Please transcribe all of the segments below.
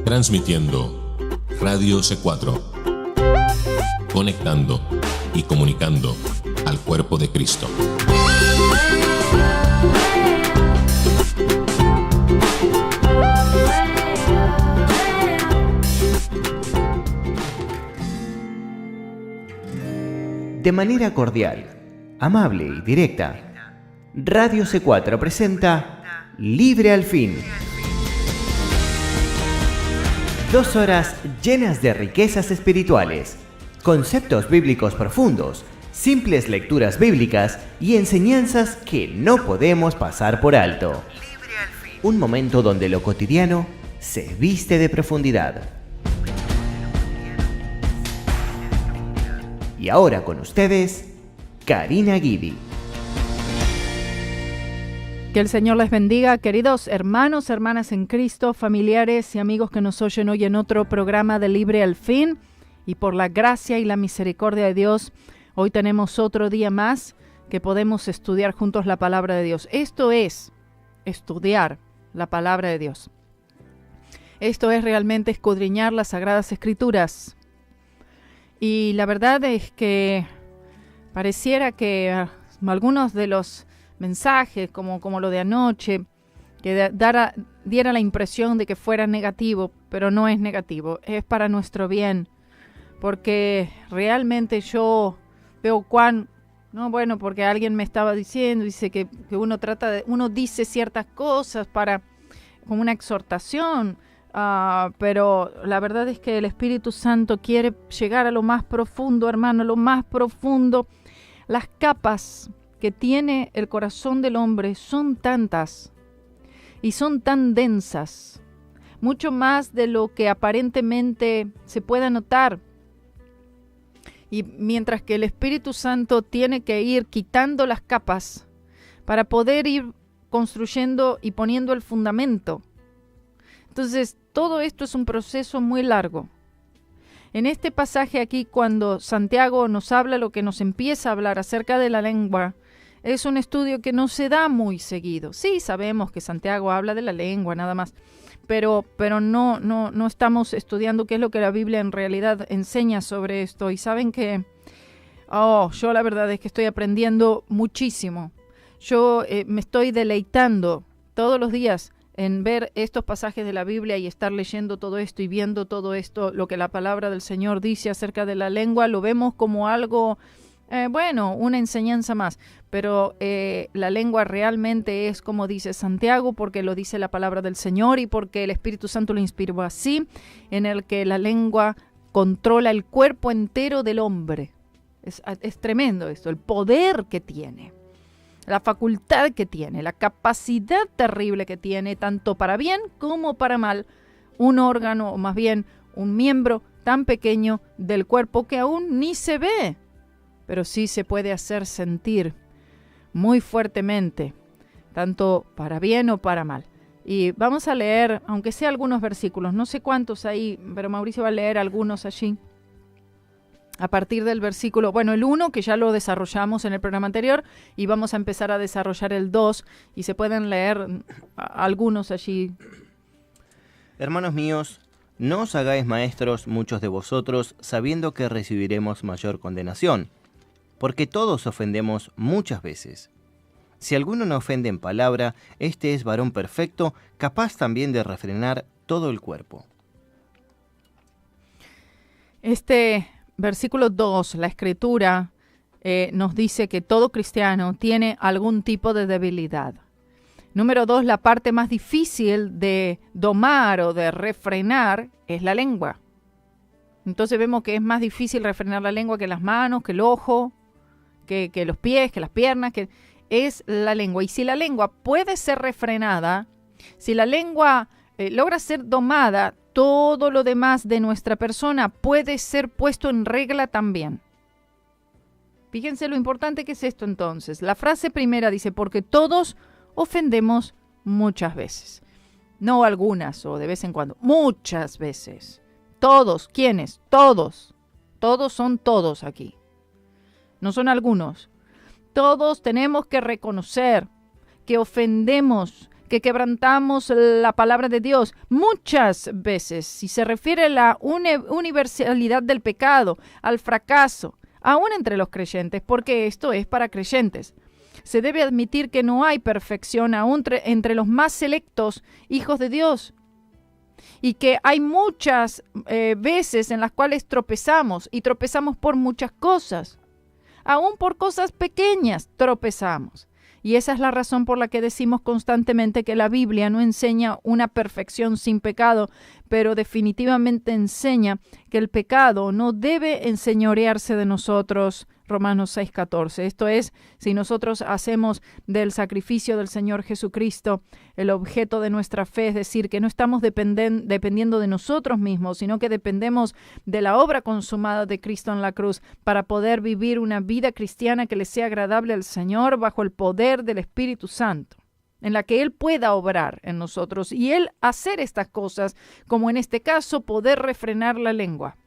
Transmitiendo Radio C4, conectando y comunicando al cuerpo de Cristo. De manera cordial, amable y directa, Radio C4 presenta Libre al Fin. 2 horas llenas de riquezas espirituales, conceptos bíblicos profundos, simples lecturas bíblicas y enseñanzas que no podemos pasar por alto. Un momento donde lo cotidiano se viste de profundidad. Y ahora con ustedes, Karina Guidi. Que el Señor les bendiga, queridos hermanos, hermanas en Cristo, familiares y amigos que nos oyen hoy en otro programa de Libre al Fin. Y por la gracia y la misericordia de Dios, hoy tenemos otro día más que podemos estudiar juntos la palabra de Dios. Esto es estudiar la palabra de Dios. Esto es realmente escudriñar las Sagradas Escrituras. Y la verdad es que pareciera que algunos de los mensajes, como lo de anoche, que diera la impresión de que fuera negativo, pero no es negativo, es para nuestro bien, porque realmente yo veo porque alguien me estaba diciendo, dice que uno dice ciertas cosas como una exhortación, pero la verdad es que el Espíritu Santo quiere llegar a lo más profundo, hermano, lo más profundo. Las capas que tiene el corazón del hombre son tantas y son tan densas, mucho más de lo que aparentemente se pueda notar. Y mientras que el Espíritu Santo tiene que ir quitando las capas para poder ir construyendo y poniendo el fundamento. Entonces, todo esto es un proceso muy largo. En este pasaje aquí, cuando Santiago nos habla, lo que nos empieza a hablar acerca de la lengua, es un estudio que no se da muy seguido. Sí, sabemos que Santiago habla de la lengua, nada más, pero no estamos estudiando qué es lo que la Biblia en realidad enseña sobre esto. Y saben que, yo la verdad es que estoy aprendiendo muchísimo. Yo me estoy deleitando todos los días en ver estos pasajes de la Biblia y estar leyendo todo esto y viendo todo esto, lo que la palabra del Señor dice acerca de la lengua, lo vemos como algo, una enseñanza más, pero la lengua realmente es como dice Santiago, porque lo dice la palabra del Señor y porque el Espíritu Santo lo inspiró así, en el que la lengua controla el cuerpo entero del hombre. Es tremendo esto, el poder que tiene. La facultad que tiene, la capacidad terrible que tiene, tanto para bien como para mal, un órgano, o más bien un miembro tan pequeño del cuerpo que aún ni se ve, pero sí se puede hacer sentir muy fuertemente, tanto para bien o para mal. Y vamos a leer, aunque sea algunos versículos, no sé cuántos ahí, pero Mauricio va a leer algunos allí. A partir del versículo, el 1, que ya lo desarrollamos en el programa anterior, y vamos a empezar a desarrollar el 2, y se pueden leer algunos allí. Hermanos míos, no os hagáis maestros muchos de vosotros, sabiendo que recibiremos mayor condenación, porque todos ofendemos muchas veces. Si alguno no ofende en palabra, este es varón perfecto, capaz también de refrenar todo el cuerpo. Versículo 2, la Escritura nos dice que todo cristiano tiene algún tipo de debilidad. Número 2, la parte más difícil de domar o de refrenar es la lengua. Entonces vemos que es más difícil refrenar la lengua que las manos, que el ojo, que los pies, que las piernas, que es la lengua. Y si la lengua puede ser refrenada, si la lengua logra ser domada, todo lo demás de nuestra persona puede ser puesto en regla también. Fíjense lo importante que es esto entonces. La frase primera dice, porque todos ofendemos muchas veces. No algunas o de vez en cuando, muchas veces. Todos, ¿quiénes? Todos. Todos son todos aquí. No son algunos. Todos tenemos que reconocer que ofendemos, que quebrantamos la palabra de Dios. Muchas veces, si se refiere a la universalidad del pecado, al fracaso, aún entre los creyentes, porque esto es para creyentes. Se debe admitir que no hay perfección aún entre los más selectos hijos de Dios. Y que hay muchas veces en las cuales tropezamos, y tropezamos por muchas cosas. Aún por cosas pequeñas tropezamos. Y esa es la razón por la que decimos constantemente que la Biblia no enseña una perfección sin pecado, pero definitivamente enseña que el pecado no debe enseñorearse de nosotros. Romanos 6:14. Esto es, si nosotros hacemos del sacrificio del Señor Jesucristo el objeto de nuestra fe, es decir, que no estamos dependiendo de nosotros mismos, sino que dependemos de la obra consumada de Cristo en la cruz para poder vivir una vida cristiana que le sea agradable al Señor bajo el poder del Espíritu Santo, en la que Él pueda obrar en nosotros y Él hacer estas cosas, como en este caso, poder refrenar la lengua.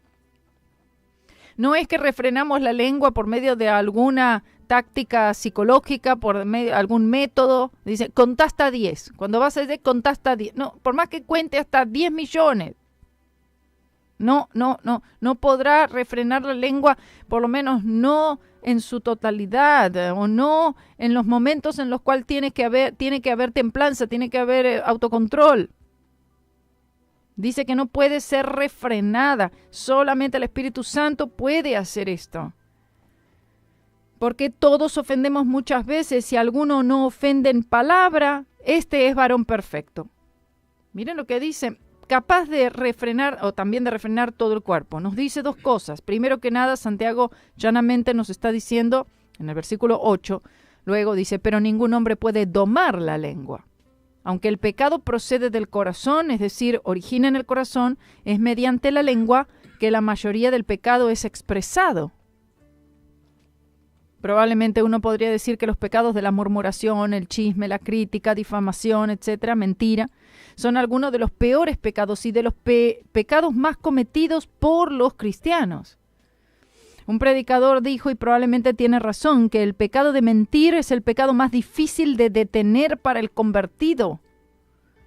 No es que refrenamos la lengua por medio de alguna táctica psicológica, por algún método. Dice, contá hasta 10. Cuando vas a decir, contá hasta 10. No, por más que cuente hasta 10 millones. No podrá refrenar la lengua, por lo menos no en su totalidad, o no en los momentos en los cuales tiene que haber templanza, tiene que haber autocontrol. Dice que no puede ser refrenada. Solamente el Espíritu Santo puede hacer esto. Porque todos ofendemos muchas veces. Si alguno no ofende en palabra, este es varón perfecto. Miren lo que dice. Capaz de refrenar, o también de refrenar todo el cuerpo. Nos dice dos cosas. Primero que nada, Santiago llanamente nos está diciendo, en el versículo 8, luego dice, pero ningún hombre puede domar la lengua. Aunque el pecado procede del corazón, es decir, origina en el corazón, es mediante la lengua que la mayoría del pecado es expresado. Probablemente uno podría decir que los pecados de la murmuración, el chisme, la crítica, difamación, etcétera, mentira, son algunos de los peores pecados y de los pecados más cometidos por los cristianos. Un predicador dijo, y probablemente tiene razón, que el pecado de mentir es el pecado más difícil de detener para el convertido.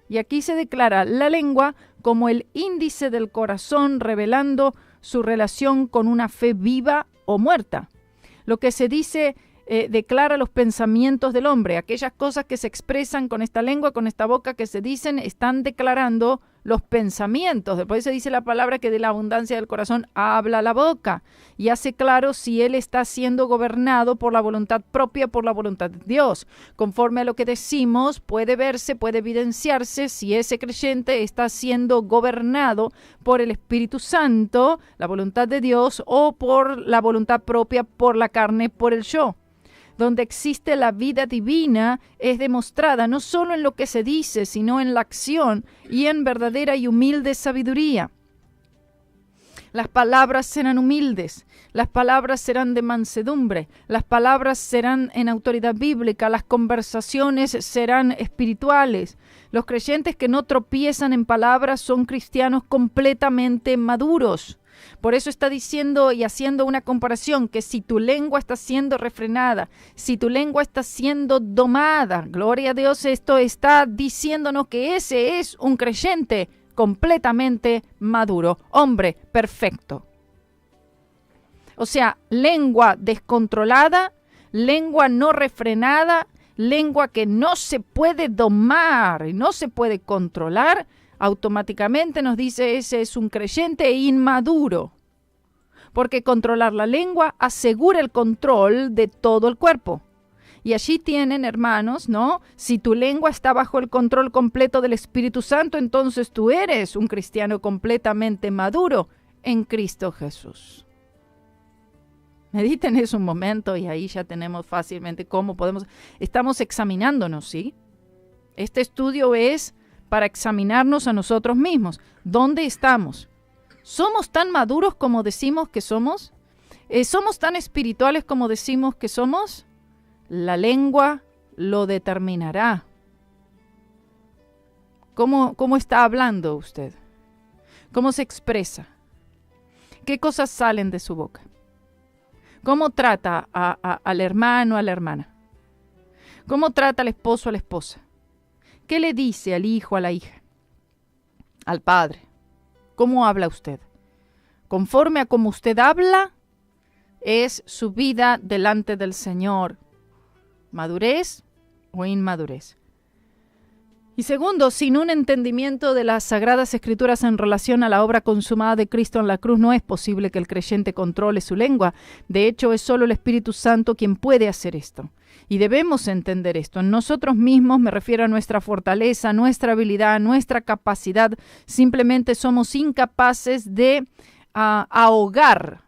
Y aquí se declara la lengua como el índice del corazón, revelando su relación con una fe viva o muerta. Lo que se dice declara los pensamientos del hombre. Aquellas cosas que se expresan con esta lengua, con esta boca que se dicen, están declarando los pensamientos. Después se dice la palabra que de la abundancia del corazón habla la boca. Y hace claro si él está siendo gobernado por la voluntad propia, por la voluntad de Dios. Conforme a lo que decimos, puede verse, puede evidenciarse si ese creyente está siendo gobernado por el Espíritu Santo, la voluntad de Dios, o por la voluntad propia, por la carne, por el yo. Donde existe la vida divina es demostrada no solo en lo que se dice, sino en la acción y en verdadera y humilde sabiduría. Las palabras serán humildes, las palabras serán de mansedumbre, las palabras serán en autoridad bíblica, las conversaciones serán espirituales. Los creyentes que no tropiezan en palabras son cristianos completamente maduros. Por eso está diciendo y haciendo una comparación que si tu lengua está siendo refrenada, si tu lengua está siendo domada, gloria a Dios, esto está diciéndonos que ese es un creyente completamente maduro, hombre perfecto. O sea, lengua descontrolada, lengua no refrenada, lengua que no se puede domar y no se puede controlar, automáticamente nos dice ese es un creyente inmaduro, porque controlar la lengua asegura el control de todo el cuerpo. Y allí tienen, hermanos, ¿no? Si tu lengua está bajo el control completo del Espíritu Santo, entonces tú eres un cristiano completamente maduro en Cristo Jesús. Mediten eso un momento y ahí ya tenemos fácilmente cómo podemos. Estamos examinándonos, ¿sí? Este estudio es para examinarnos a nosotros mismos. ¿Dónde estamos? ¿Somos tan maduros como decimos que somos? ¿Somos tan espirituales como decimos que somos? La lengua lo determinará. ¿Cómo está hablando usted? ¿Cómo se expresa? ¿Qué cosas salen de su boca? ¿Cómo trata al hermano, a la hermana? ¿Cómo trata al esposo, a la esposa? ¿Qué le dice al hijo, a la hija? Al padre. ¿Cómo habla usted? Conforme a cómo usted habla, es su vida delante del Señor. ¿Madurez o inmadurez? Y segundo, sin un entendimiento de las Sagradas Escrituras en relación a la obra consumada de Cristo en la cruz, no es posible que el creyente controle su lengua. De hecho, es solo el Espíritu Santo quien puede hacer esto. Y debemos entender esto. En nosotros mismos, me refiero a nuestra fortaleza, nuestra habilidad, nuestra capacidad, simplemente somos incapaces de ahogar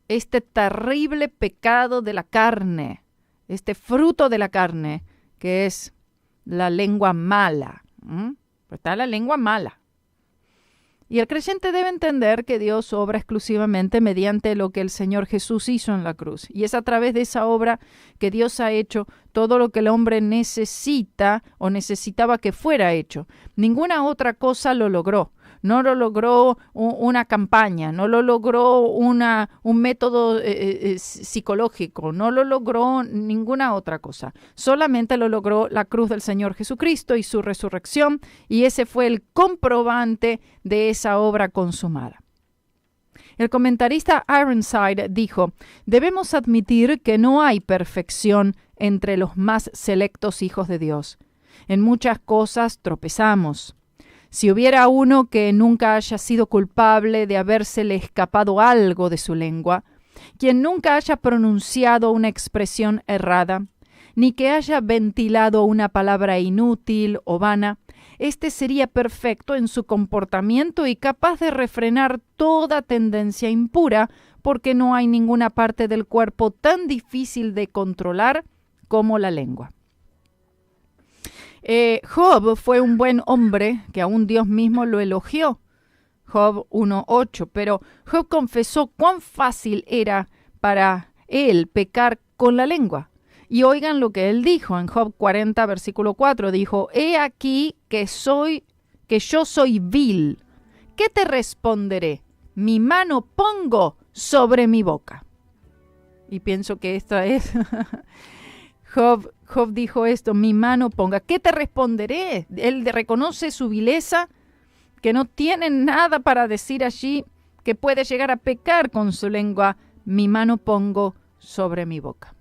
este terrible pecado de la carne, este fruto de la carne, que es la lengua mala. Está la lengua mala. Y el creyente debe entender que Dios obra exclusivamente mediante lo que el Señor Jesús hizo en la cruz. Y es a través de esa obra que Dios ha hecho todo lo que el hombre necesita o necesitaba que fuera hecho. Ninguna otra cosa lo logró. No lo logró una campaña, no lo logró un método psicológico, no lo logró ninguna otra cosa. Solamente lo logró la cruz del Señor Jesucristo y su resurrección, y ese fue el comprobante de esa obra consumada. El comentarista Ironside dijo: debemos admitir que no hay perfección entre los más selectos hijos de Dios. En muchas cosas tropezamos. Si hubiera uno que nunca haya sido culpable de habérsele escapado algo de su lengua, quien nunca haya pronunciado una expresión errada, ni que haya ventilado una palabra inútil o vana, éste sería perfecto en su comportamiento y capaz de refrenar toda tendencia impura, porque no hay ninguna parte del cuerpo tan difícil de controlar como la lengua. Job fue un buen hombre, que aún Dios mismo lo elogió. Job 1:8, pero Job confesó cuán fácil era para él pecar con la lengua. Y oigan lo que él dijo en Job 40, versículo 4, dijo: he aquí que yo soy vil. ¿Qué te responderé? Mi mano pongo sobre mi boca. Y pienso que esta es... Job dijo esto: mi mano ponga. ¿Qué te responderé? Él reconoce su vileza, que no tiene nada para decir allí, que puede llegar a pecar con su lengua. Mi mano pongo sobre mi boca.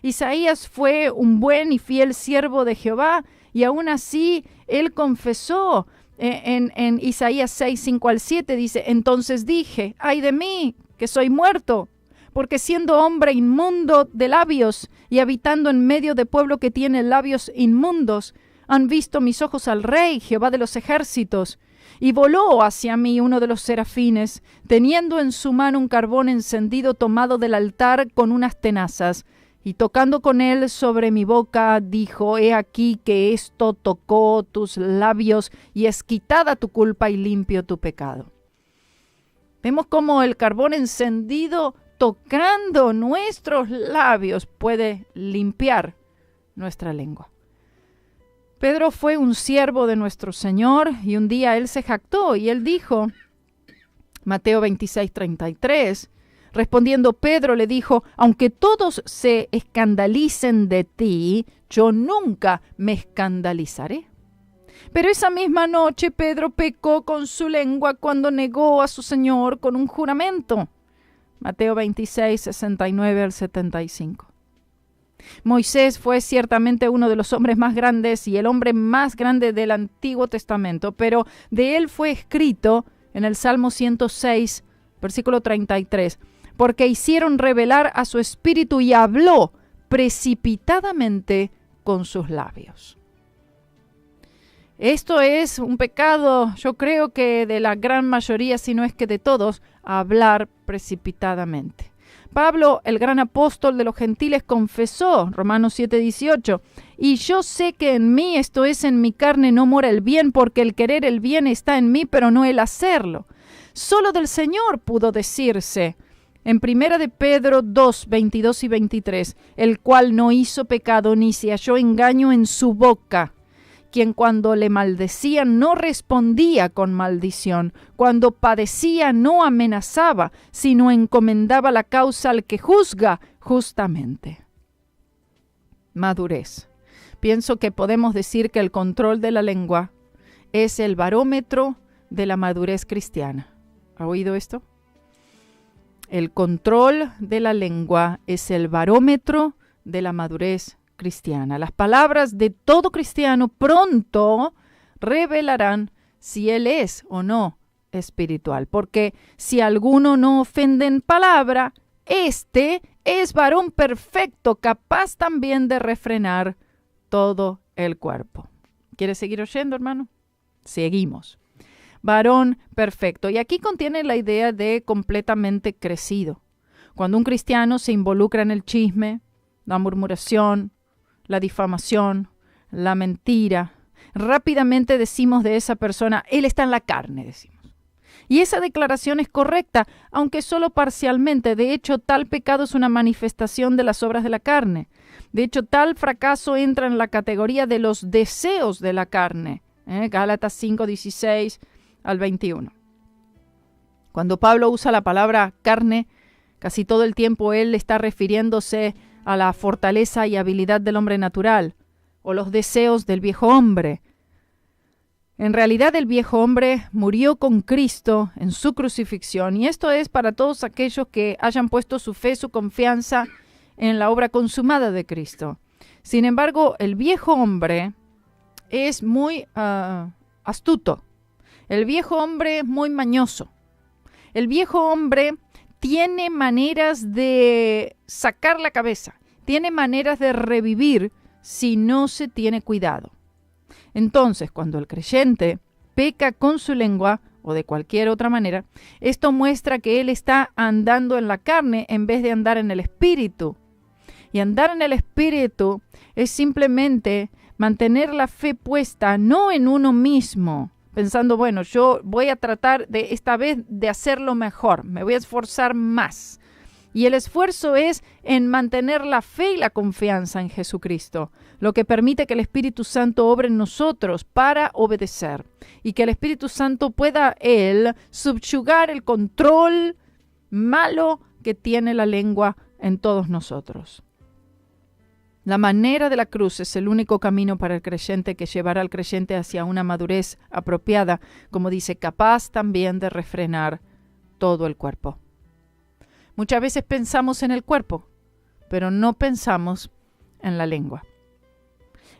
Isaías fue un buen y fiel siervo de Jehová, y aún así él confesó en Isaías 6, 5 al 7, dice: entonces dije, ay de mí, que soy muerto, porque siendo hombre inmundo de labios y habitando en medio de pueblo que tiene labios inmundos, han visto mis ojos al Rey, Jehová de los ejércitos. Y voló hacia mí uno de los serafines, teniendo en su mano un carbón encendido tomado del altar con unas tenazas, y tocando con él sobre mi boca, dijo: he aquí que esto tocó tus labios, y es quitada tu culpa y limpio tu pecado. Vemos cómo el carbón encendido tocando nuestros labios puede limpiar nuestra lengua. Pedro fue un siervo de nuestro Señor, y un día él se jactó y él dijo, Mateo 26, 33, respondiendo Pedro le dijo: aunque todos se escandalicen de ti, yo nunca me escandalizaré. Pero esa misma noche Pedro pecó con su lengua cuando negó a su Señor con un juramento. Mateo 26, 69 al 75. Moisés fue ciertamente uno de los hombres más grandes y el hombre más grande del Antiguo Testamento, pero de él fue escrito en el Salmo 106, versículo 33, porque hicieron revelar a su espíritu y habló precipitadamente con sus labios. Esto es un pecado, yo creo que de la gran mayoría, si no es que de todos, hablar precipitadamente. Pablo, el gran apóstol de los gentiles, confesó, Romanos 7:18, y yo sé que en mí, esto es, en mi carne, no mora el bien, porque el querer el bien está en mí, pero no el hacerlo. Solo del Señor pudo decirse, en 1 de Pedro 2, 22 y 23, el cual no hizo pecado ni se halló engaño en su boca, quien cuando le maldecían no respondía con maldición, cuando padecía no amenazaba, sino encomendaba la causa al que juzga justamente. Madurez. pienso que podemos decir que el control de la lengua es el barómetro de la madurez cristiana. ¿Ha oído esto? El control de la lengua es el barómetro de la madurez cristiana. Las palabras de todo cristiano pronto revelarán si él es o no espiritual, porque si alguno no ofende en palabra, este es varón perfecto, capaz también de refrenar todo el cuerpo. ¿Quieres seguir oyendo, hermano? Seguimos. Varón perfecto. Y aquí contiene la idea de completamente crecido. Cuando un cristiano se involucra en el chisme, la murmuración, la difamación, la mentira, rápidamente decimos de esa persona, él está en la carne, decimos. Y esa declaración es correcta, aunque solo parcialmente. De hecho, tal pecado es una manifestación de las obras de la carne. De hecho, tal fracaso entra en la categoría de los deseos de la carne. Gálatas 5, 16 al 21. Cuando Pablo usa la palabra carne, casi todo el tiempo él está refiriéndose a la fortaleza y habilidad del hombre natural, o los deseos del viejo hombre. En realidad el viejo hombre murió con Cristo en su crucifixión, y esto es para todos aquellos que hayan puesto su fe, su confianza en la obra consumada de Cristo. Sin embargo, el viejo hombre es muy astuto. El viejo hombre es muy mañoso. El viejo hombre tiene maneras de sacar la cabeza, tiene maneras de revivir si no se tiene cuidado. Entonces, cuando el creyente peca con su lengua o de cualquier otra manera, esto muestra que él está andando en la carne en vez de andar en el espíritu. Y andar en el espíritu es simplemente mantener la fe puesta no en uno mismo, pensando, bueno, yo voy a tratar de esta vez de hacerlo mejor, me voy a esforzar más. Y el esfuerzo es en mantener la fe y la confianza en Jesucristo, lo que permite que el Espíritu Santo obre en nosotros para obedecer y que el Espíritu Santo pueda, él, subyugar el control malo que tiene la lengua en todos nosotros. La manera de la cruz es el único camino para el creyente que llevará al creyente hacia una madurez apropiada, como dice, capaz también de refrenar todo el cuerpo. Muchas veces pensamos en el cuerpo, pero no pensamos en la lengua.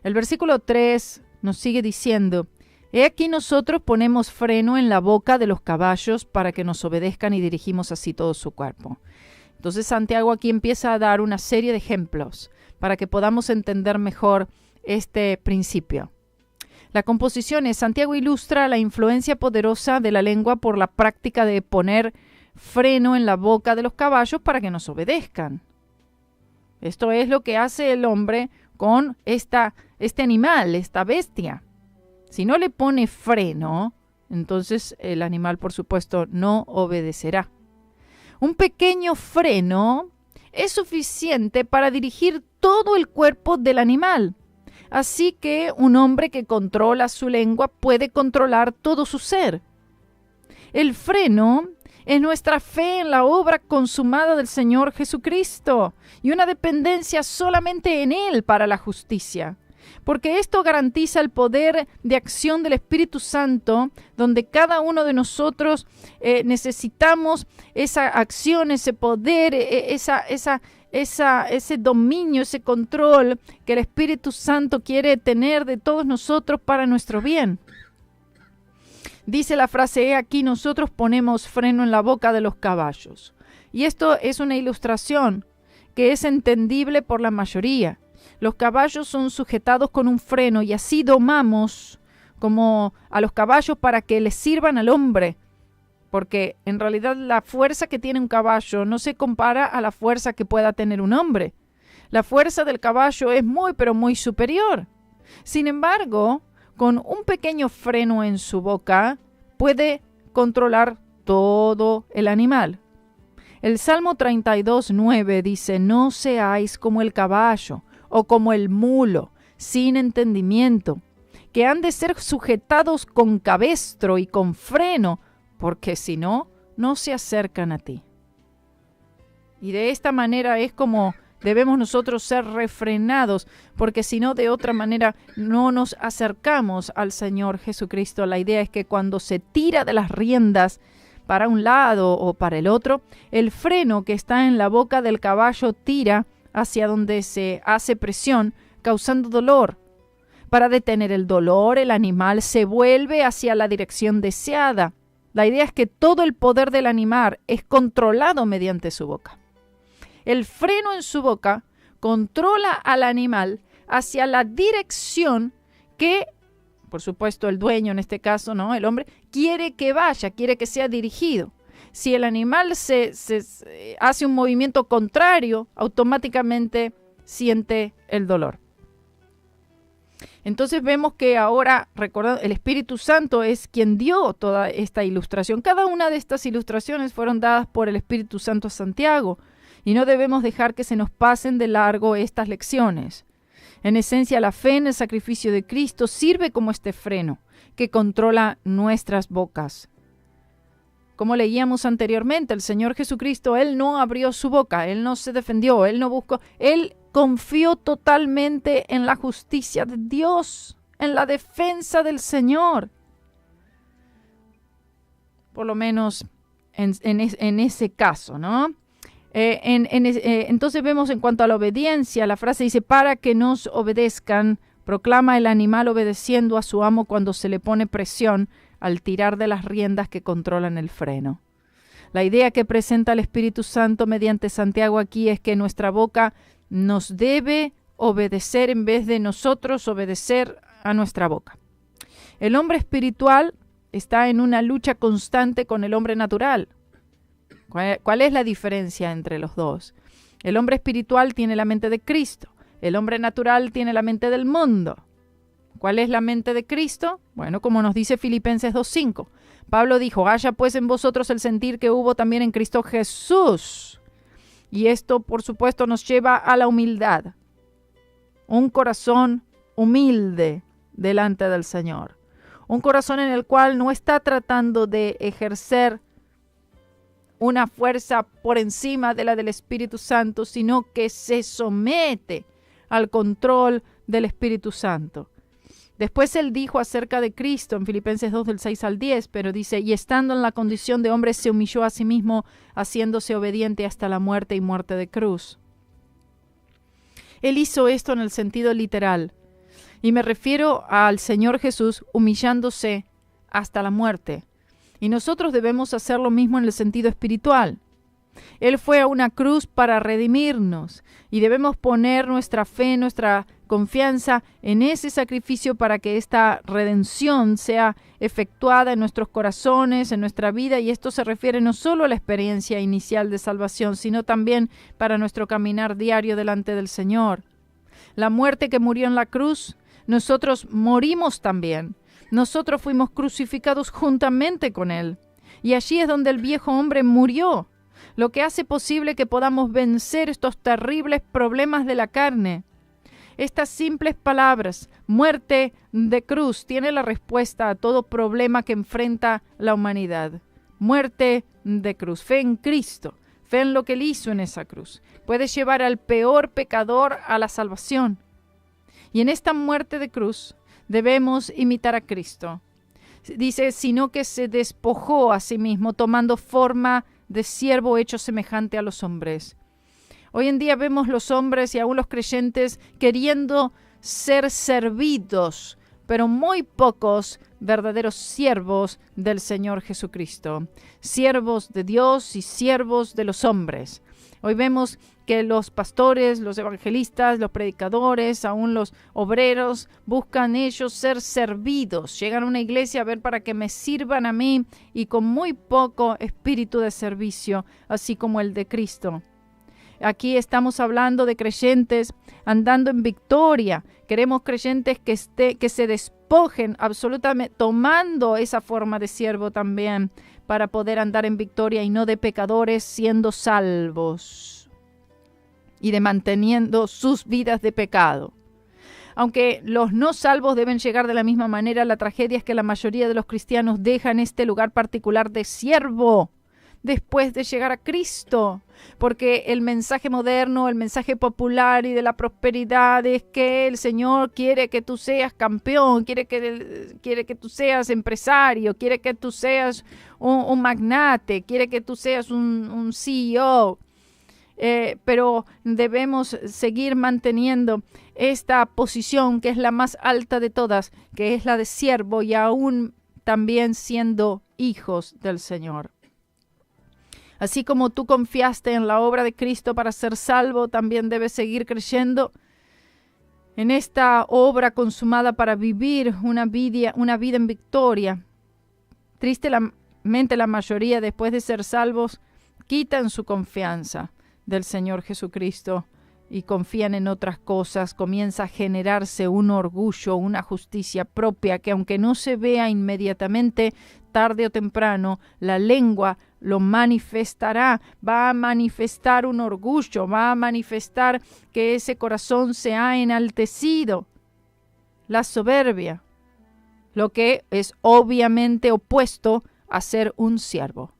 El versículo 3 nos sigue diciendo, «He aquí nosotros ponemos freno en la boca de los caballos para que nos obedezcan y dirigimos así todo su cuerpo». Entonces Santiago aquí empieza a dar una serie de ejemplos para que podamos entender mejor este principio. La composición es, Santiago ilustra la influencia poderosa de la lengua por la práctica de poner freno en la boca de los caballos para que nos obedezcan. Esto es lo que hace el hombre con este animal, esta bestia. Si no le pone freno, entonces el animal, por supuesto, no obedecerá. Un pequeño freno es suficiente para dirigir todo el cuerpo del animal. Así que un hombre que controla su lengua puede controlar todo su ser. El freno es nuestra fe en la obra consumada del Señor Jesucristo y una dependencia solamente en Él para la justicia. Porque esto garantiza el poder de acción del Espíritu Santo, donde cada uno de nosotros necesitamos esa acción, ese poder, ese dominio, ese control que el Espíritu Santo quiere tener de todos nosotros para nuestro bien. Dice la frase, «He aquí nosotros ponemos freno en la boca de los caballos». Y esto es una ilustración que es entendible por la mayoría. Los caballos son sujetados con un freno y así domamos como a los caballos para que les sirvan al hombre. Porque en realidad la fuerza que tiene un caballo no se compara a la fuerza que pueda tener un hombre. La fuerza del caballo es muy, pero muy superior. Sin embargo, con un pequeño freno en su boca, puede controlar todo el animal. El Salmo 32:9 dice, «No seáis como el caballo o como el mulo, sin entendimiento, que han de ser sujetados con cabestro y con freno, porque si no, no se acercan a ti». Y de esta manera es como debemos nosotros ser refrenados, porque si no, de otra manera no nos acercamos al Señor Jesucristo. La idea es que cuando se tira de las riendas para un lado o para el otro, el freno que está en la boca del caballo tira hacia donde se hace presión, causando dolor. Para detener el dolor, el animal se vuelve hacia la dirección deseada. La idea es que todo el poder del animal es controlado mediante su boca. El freno en su boca controla al animal hacia la dirección que, por supuesto, el dueño, en este caso, ¿no?, el hombre, quiere que vaya, quiere que sea dirigido. Si el animal se hace un movimiento contrario, automáticamente siente el dolor. Entonces vemos que ahora, recordando, el Espíritu Santo es quien dio toda esta ilustración. Cada una de estas ilustraciones fueron dadas por el Espíritu Santo a Santiago, y no debemos dejar que se nos pasen de largo estas lecciones. En esencia, la fe en el sacrificio de Cristo sirve como este freno que controla nuestras bocas. Como leíamos anteriormente, el Señor Jesucristo, Él no abrió su boca, Él no se defendió, Él no buscó, Él confió totalmente en la justicia de Dios, en la defensa del Señor. Por lo menos en ese caso, ¿no? Entonces vemos en cuanto a la obediencia, la frase dice, para que nos obedezcan, proclama el animal obedeciendo a su amo cuando se le pone presión al tirar de las riendas que controlan el freno. La idea que presenta el Espíritu Santo mediante Santiago aquí es que nuestra boca nos debe obedecer en vez de nosotros obedecer a nuestra boca. El hombre espiritual está en una lucha constante con el hombre natural. ¿Cuál es la diferencia entre los dos? El hombre espiritual tiene la mente de Cristo. El hombre natural tiene la mente del mundo. ¿Cuál es la mente de Cristo? Bueno, como nos dice Filipenses 2:5. Pablo dijo, haya pues en vosotros el sentir que hubo también en Cristo Jesús. Y esto, por supuesto, nos lleva a la humildad. Un corazón humilde delante del Señor. Un corazón en el cual no está tratando de ejercer una fuerza por encima de la del Espíritu Santo, sino que se somete al control del Espíritu Santo. Después él dijo acerca de Cristo en Filipenses 2 del 6 al 10, pero dice, y estando en la condición de hombre se humilló a sí mismo, haciéndose obediente hasta la muerte y muerte de cruz. Él hizo esto en el sentido literal, y me refiero al Señor Jesús humillándose hasta la muerte. Y nosotros debemos hacer lo mismo en el sentido espiritual. Él fue a una cruz para redimirnos y debemos poner nuestra fe, nuestra confianza en ese sacrificio para que esta redención sea efectuada en nuestros corazones, en nuestra vida, y esto se refiere no solo a la experiencia inicial de salvación, sino también para nuestro caminar diario delante del Señor. La muerte que murió en la cruz, nosotros morimos también. Nosotros fuimos crucificados juntamente con Él. Y allí es donde el viejo hombre murió, lo que hace posible que podamos vencer estos terribles problemas de la carne. Estas simples palabras, muerte de cruz, tiene la respuesta a todo problema que enfrenta la humanidad. Muerte de cruz, fe en Cristo, fe en lo que Él hizo en esa cruz. Puede llevar al peor pecador a la salvación. Y en esta muerte de cruz debemos imitar a Cristo. Dice, sino que se despojó a sí mismo, tomando forma de siervo hecho semejante a los hombres. Hoy en día vemos los hombres y aún los creyentes queriendo ser servidos, pero muy pocos verdaderos siervos del Señor Jesucristo. Siervos de Dios y siervos de los hombres. Hoy vemos que los pastores, los evangelistas, los predicadores, aún los obreros, buscan ellos ser servidos. Llegan a una iglesia a ver para que me sirvan a mí y con muy poco espíritu de servicio, así como el de Cristo. Aquí estamos hablando de creyentes andando en victoria. Queremos creyentes que se despojen absolutamente, tomando esa forma de siervo también, para poder andar en victoria y no de pecadores siendo salvos y de manteniendo sus vidas de pecado. Aunque los no salvos deben llegar de la misma manera, la tragedia es que la mayoría de los cristianos dejan este lugar particular de siervo, después de llegar a Cristo. Porque el mensaje moderno, el mensaje popular y de la prosperidad es que el Señor quiere que tú seas campeón, quiere que tú seas empresario, quiere que tú seas un magnate, quiere que tú seas un CEO. Pero debemos seguir manteniendo esta posición que es la más alta de todas, que es la de siervo y aún también siendo hijos del Señor. Así como tú confiaste en la obra de Cristo para ser salvo, también debes seguir creyendo en esta obra consumada para vivir una vida en victoria. Tristemente, la mayoría, después de ser salvos, quitan su confianza del Señor Jesucristo y confían en otras cosas. Comienza a generarse un orgullo, una justicia propia que, aunque no se vea inmediatamente, tarde o temprano, la lengua lo manifestará, va a manifestar un orgullo, va a manifestar que ese corazón se ha enaltecido, la soberbia, lo que es obviamente opuesto a ser un siervo.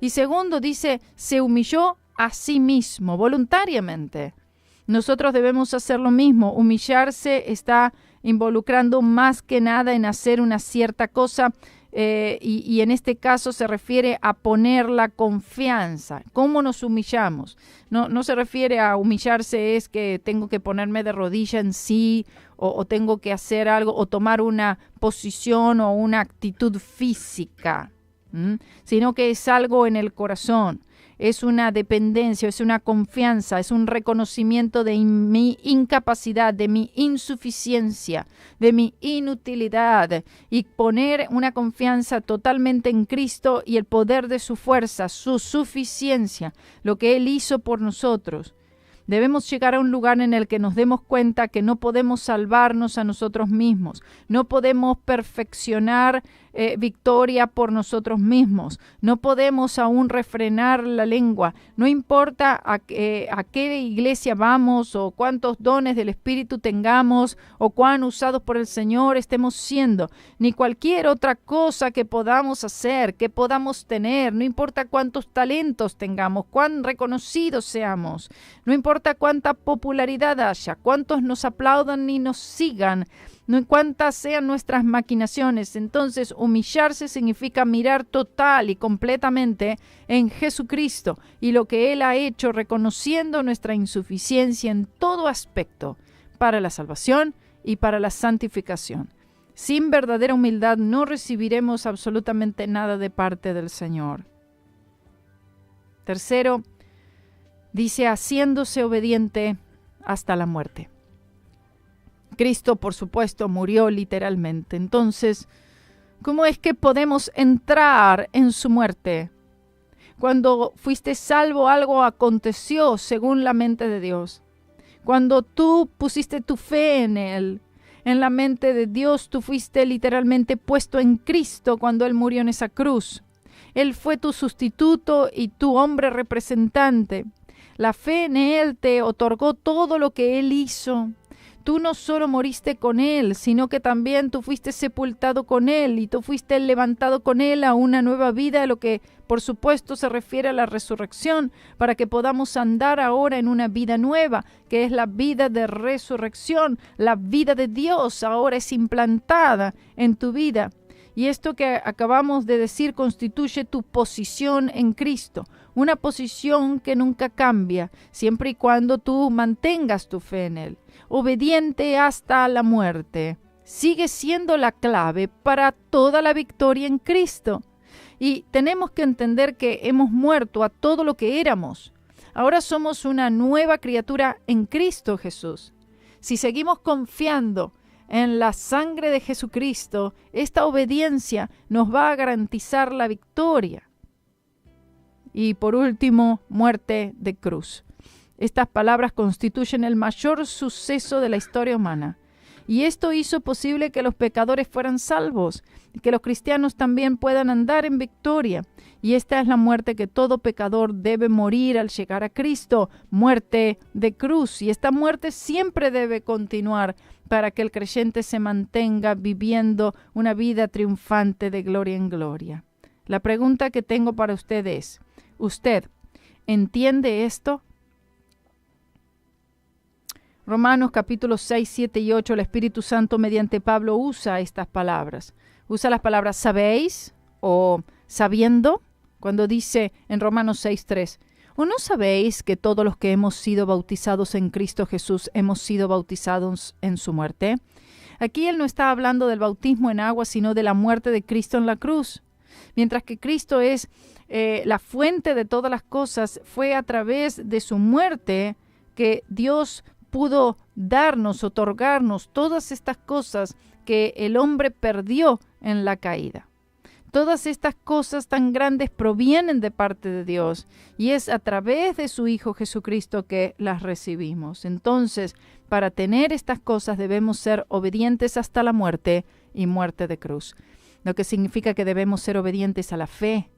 Y segundo, dice, se humilló a sí mismo, voluntariamente. Nosotros debemos hacer lo mismo. Humillarse está involucrando más que nada en hacer una cierta cosa, y en este caso se refiere a poner la confianza. ¿Cómo nos humillamos? No se refiere a humillarse es que tengo que ponerme de rodilla en sí, o tengo que hacer algo, o tomar una posición o una actitud física, sino que es algo en el corazón. Es una dependencia, es una confianza, es un reconocimiento de mi incapacidad, de mi insuficiencia, de mi inutilidad, y poner una confianza totalmente en Cristo y el poder de su fuerza, su suficiencia, lo que Él hizo por nosotros. Debemos llegar a un lugar en el que nos demos cuenta que no podemos salvarnos a nosotros mismos, no podemos perfeccionar victoria por nosotros mismos, no podemos aún refrenar la lengua, no importa a qué iglesia vamos o cuántos dones del Espíritu tengamos o cuán usados por el Señor estemos siendo, ni cualquier otra cosa que podamos hacer, que podamos tener, no importa cuántos talentos tengamos, cuán reconocidos seamos, no importa cuánta popularidad haya, cuántos nos aplaudan y nos sigan, no cuántas sean nuestras maquinaciones. Entonces, humillarse significa mirar total y completamente en Jesucristo y lo que Él ha hecho, reconociendo nuestra insuficiencia en todo aspecto para la salvación y para la santificación. Sin verdadera humildad no recibiremos absolutamente nada de parte del Señor. Tercero, dice, haciéndose obediente hasta la muerte. Cristo, por supuesto, murió literalmente. Entonces, ¿cómo es que podemos entrar en su muerte? Cuando fuiste salvo, algo aconteció según la mente de Dios. Cuando tú pusiste tu fe en Él, en la mente de Dios, tú fuiste literalmente puesto en Cristo cuando Él murió en esa cruz. Él fue tu sustituto y tu hombre representante. La fe en Él te otorgó todo lo que Él hizo. Tú no solo moriste con Él, sino que también tú fuiste sepultado con Él y tú fuiste levantado con Él a una nueva vida, lo que por supuesto se refiere a la resurrección, para que podamos andar ahora en una vida nueva, que es la vida de resurrección. La vida de Dios ahora es implantada en tu vida. Y esto que acabamos de decir constituye tu posición en Cristo, una posición que nunca cambia, siempre y cuando tú mantengas tu fe en Él. Obediente hasta la muerte, sigue siendo la clave para toda la victoria en Cristo. Y tenemos que entender que hemos muerto a todo lo que éramos. Ahora somos una nueva criatura en Cristo Jesús. Si seguimos confiando en la sangre de Jesucristo, esta obediencia nos va a garantizar la victoria. Y por último, muerte de cruz. Estas palabras constituyen el mayor suceso de la historia humana. Y esto hizo posible que los pecadores fueran salvos y que los cristianos también puedan andar en victoria. Y esta es la muerte que todo pecador debe morir al llegar a Cristo, muerte de cruz. Y esta muerte siempre debe continuar para que el creyente se mantenga viviendo una vida triunfante de gloria en gloria. La pregunta que tengo para usted es, ¿usted entiende esto? Romanos capítulos 6, 7 y 8, el Espíritu Santo mediante Pablo usa estas palabras. Usa las palabras sabéis o sabiendo, cuando dice en Romanos 6, 3, ¿o no sabéis que todos los que hemos sido bautizados en Cristo Jesús hemos sido bautizados en su muerte? Aquí él no está hablando del bautismo en agua, sino de la muerte de Cristo en la cruz. Mientras que Cristo es la fuente de todas las cosas, fue a través de su muerte que Dios pudo darnos, otorgarnos todas estas cosas que el hombre perdió en la caída. Todas estas cosas tan grandes provienen de parte de Dios y es a través de su Hijo Jesucristo que las recibimos. Entonces, para tener estas cosas debemos ser obedientes hasta la muerte y muerte de cruz. Lo que significa que debemos ser obedientes a la fe,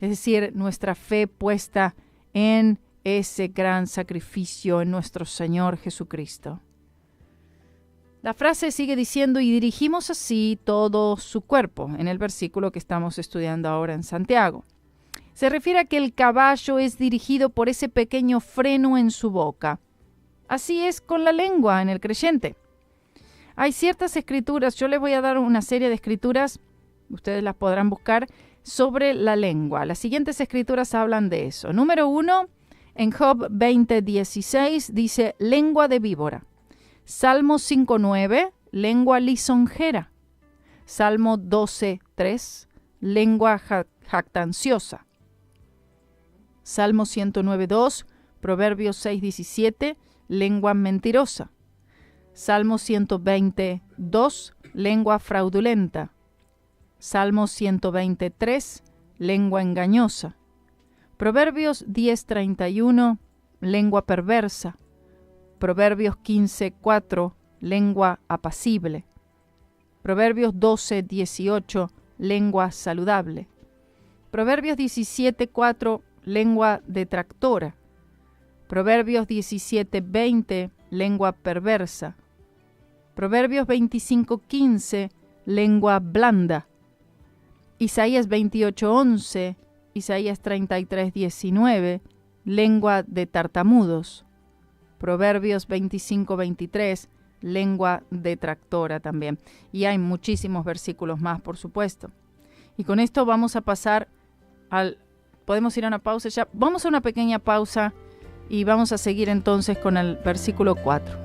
es decir, nuestra fe puesta en ese gran sacrificio en nuestro Señor Jesucristo. La frase sigue diciendo, y dirigimos así todo su cuerpo, en el versículo que estamos estudiando ahora en Santiago. Se refiere a que el caballo es dirigido por ese pequeño freno en su boca. Así es con la lengua en el creyente. Hay ciertas escrituras, yo les voy a dar una serie de escrituras, ustedes las podrán buscar, sobre la lengua. Las siguientes escrituras hablan de eso. Número 1, en Job 20:16 dice, lengua de víbora. Salmo 5:9, lengua lisonjera. Salmo 12:3, lengua jactanciosa. Salmo 109:2, Proverbios 6:17, lengua mentirosa. Salmo 120:2, lengua fraudulenta. Salmo 123, lengua engañosa. Proverbios 10:31, lengua perversa. Proverbios 15:4, lengua apacible. Proverbios 12:18, lengua saludable. Proverbios 17:4, lengua detractora. Proverbios 17:20, lengua perversa. Proverbios 25:15, lengua blanda. Isaías 28:11, Isaías 33:19, lengua de tartamudos. Proverbios 25:23, lengua detractora también. Y hay muchísimos versículos más, por supuesto. Y con esto vamos a pasar podemos ir a una pausa ya. Vamos a una pequeña pausa y vamos a seguir entonces con el versículo 4.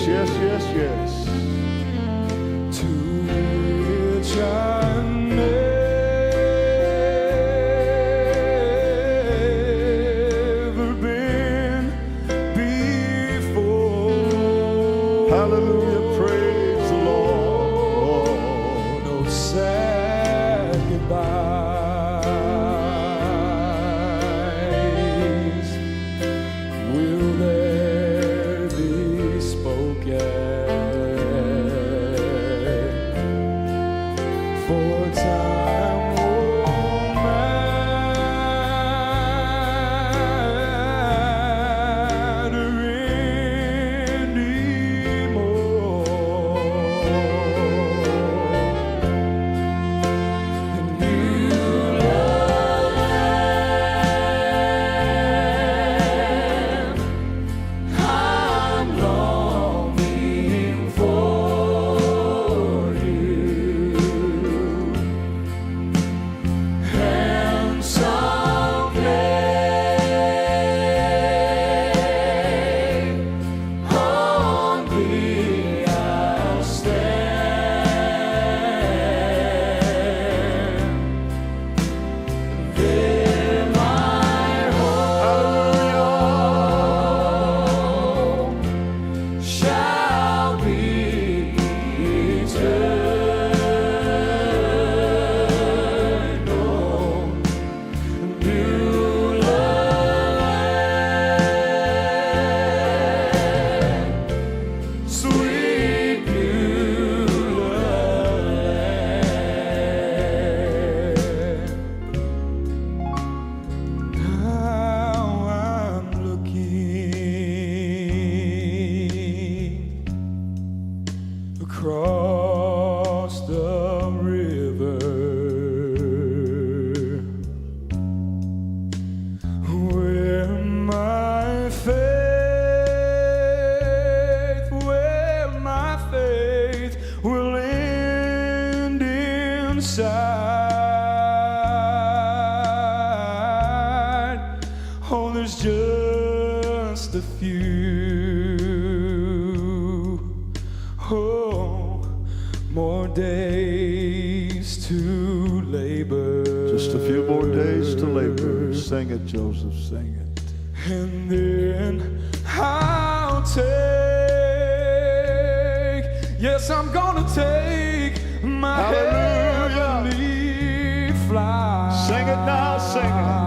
Yes, yes, yes. To which I've never been before. Hallelujah, praise the Lord. No sad goodbyes. Will there be spoken? with you. Oh, more days to labor. Just a few more days to labor. Sing it, Joseph, sing it. And then I'll take, yes, I'm gonna take my Hallelujah. heavenly flight. Sing it now, sing it.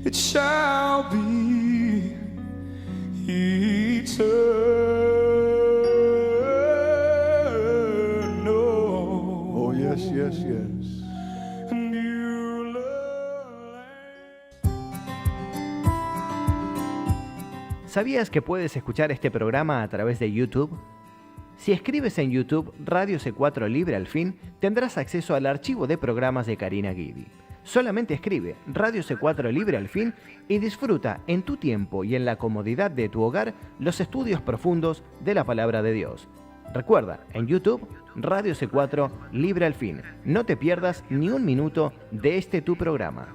It shall be eternal. Oh, yes, yes, yes. And you ¿Sabías que puedes escuchar este programa a través de YouTube? Si escribes en YouTube Radio C4 Libre al Fin, tendrás acceso al archivo de programas de Karina Guidi. Solamente escribe Radio C4 Libre al Fin y disfruta en tu tiempo y en la comodidad de tu hogar los estudios profundos de la Palabra de Dios. Recuerda, en YouTube, Radio C4 Libre al Fin. No te pierdas ni un minuto de este tu programa.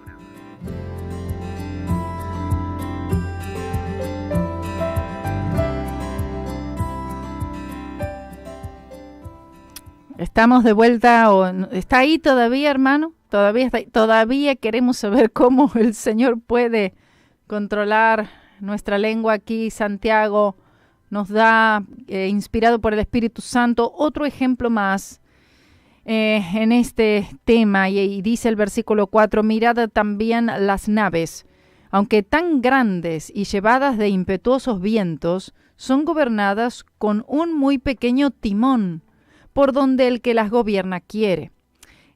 Estamos de vuelta, ¿está ahí todavía, hermano? Todavía está ahí. Todavía queremos saber cómo el Señor puede controlar nuestra lengua aquí. Santiago nos da, inspirado por el Espíritu Santo, otro ejemplo más en este tema. Y dice el versículo 4, mirad también las naves, aunque tan grandes y llevadas de impetuosos vientos, son gobernadas con un muy pequeño timón, por donde el que las gobierna quiere.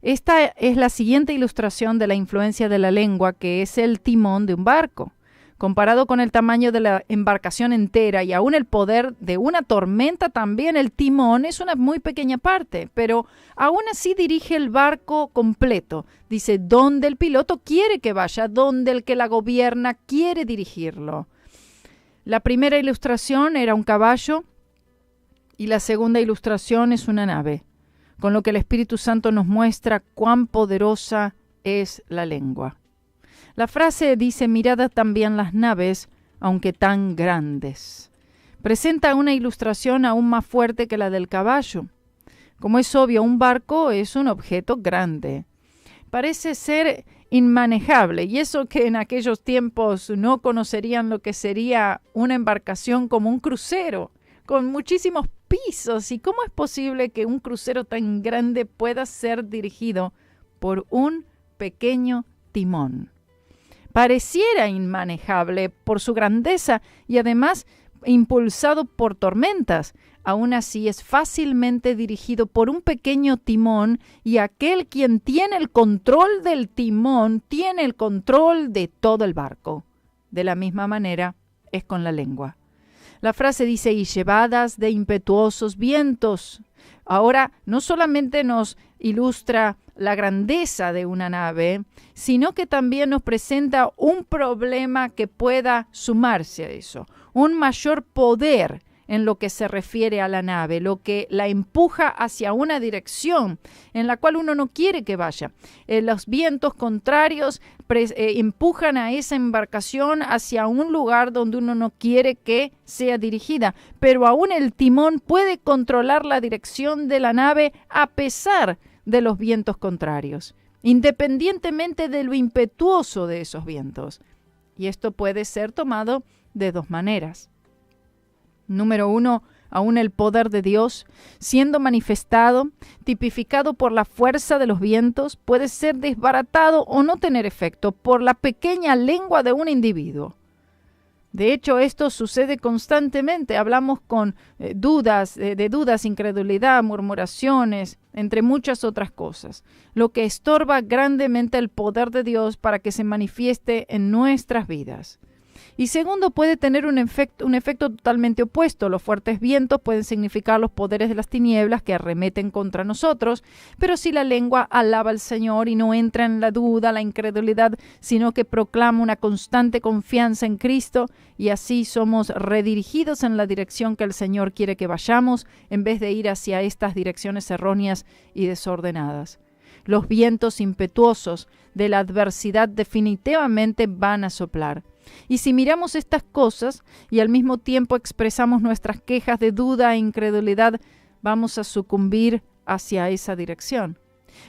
Esta es la siguiente ilustración de la influencia de la lengua, que es el timón de un barco. Comparado con el tamaño de la embarcación entera y aún el poder de una tormenta también, el timón es una muy pequeña parte, pero aún así dirige el barco completo. Dice, donde el piloto quiere que vaya, donde el que la gobierna quiere dirigirlo. La primera ilustración era un caballo y la segunda ilustración es una nave, con lo que el Espíritu Santo nos muestra cuán poderosa es la lengua. La frase dice, mirad también las naves, aunque tan grandes. Presenta una ilustración aún más fuerte que la del caballo. Como es obvio, un barco es un objeto grande. Parece ser inmanejable, y eso que en aquellos tiempos no conocerían lo que sería una embarcación como un crucero, con muchísimos pisos. ¿Y cómo es posible que un crucero tan grande pueda ser dirigido por un pequeño timón? Pareciera inmanejable por su grandeza y además impulsado por tormentas. Aún así es fácilmente dirigido por un pequeño timón, y aquel quien tiene el control del timón tiene el control de todo el barco. De la misma manera es con la lengua. La frase dice, y llevadas de impetuosos vientos. Ahora no solamente nos ilustra la grandeza de una nave, sino que también nos presenta un problema que pueda sumarse a eso, un mayor poder en lo que se refiere a la nave, lo que la empuja hacia una dirección en la cual uno no quiere que vaya. Los vientos contrarios empujan a esa embarcación hacia un lugar donde uno no quiere que sea dirigida, pero aún el timón puede controlar la dirección de la nave a pesar de los vientos contrarios, independientemente de lo impetuoso de esos vientos. Y esto puede ser tomado de dos maneras. Número 1, aún el poder de Dios, siendo manifestado, tipificado por la fuerza de los vientos, puede ser desbaratado o no tener efecto por la pequeña lengua de un individuo. De hecho, esto sucede constantemente. Hablamos con dudas, incredulidad, murmuraciones, entre muchas otras cosas, lo que estorba grandemente el poder de Dios para que se manifieste en nuestras vidas. Y segundo, puede tener un efecto totalmente opuesto. Los fuertes vientos pueden significar los poderes de las tinieblas que arremeten contra nosotros, pero si la lengua alaba al Señor y no entra en la duda, la incredulidad, sino que proclama una constante confianza en Cristo, y así somos redirigidos en la dirección que el Señor quiere que vayamos, en vez de ir hacia estas direcciones erróneas y desordenadas. Los vientos impetuosos de la adversidad definitivamente van a soplar. Y si miramos estas cosas y al mismo tiempo expresamos nuestras quejas de duda e incredulidad, vamos a sucumbir hacia esa dirección.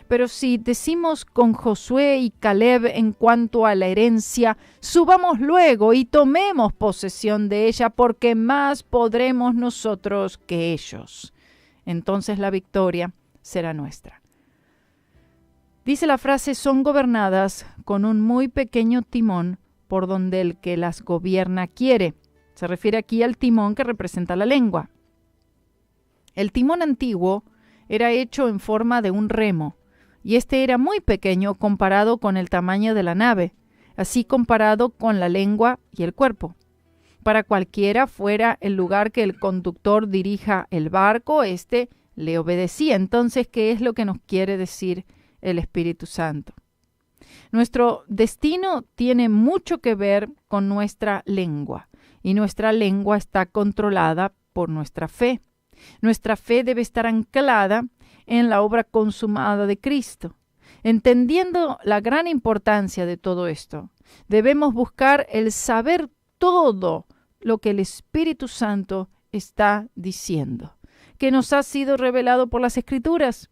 Pero si decimos con Josué y Caleb en cuanto a la herencia, subamos luego y tomemos posesión de ella, porque más podremos nosotros que ellos. Entonces la victoria será nuestra. Dice la frase, son gobernadas con un muy pequeño timón, por donde el que las gobierna quiere. Se refiere aquí al timón que representa la lengua. El timón antiguo era hecho en forma de un remo, y este era muy pequeño comparado con el tamaño de la nave, así comparado con la lengua y el cuerpo. Para cualquiera fuera el lugar que el conductor dirija el barco, éste le obedecía. Entonces, ¿qué es lo que nos quiere decir el Espíritu Santo? Nuestro destino tiene mucho que ver con nuestra lengua, y nuestra lengua está controlada por nuestra fe. Nuestra fe debe estar anclada en la obra consumada de Cristo. Entendiendo la gran importancia de todo esto, debemos buscar el saber todo lo que el Espíritu Santo está diciendo, que nos ha sido revelado por las Escrituras.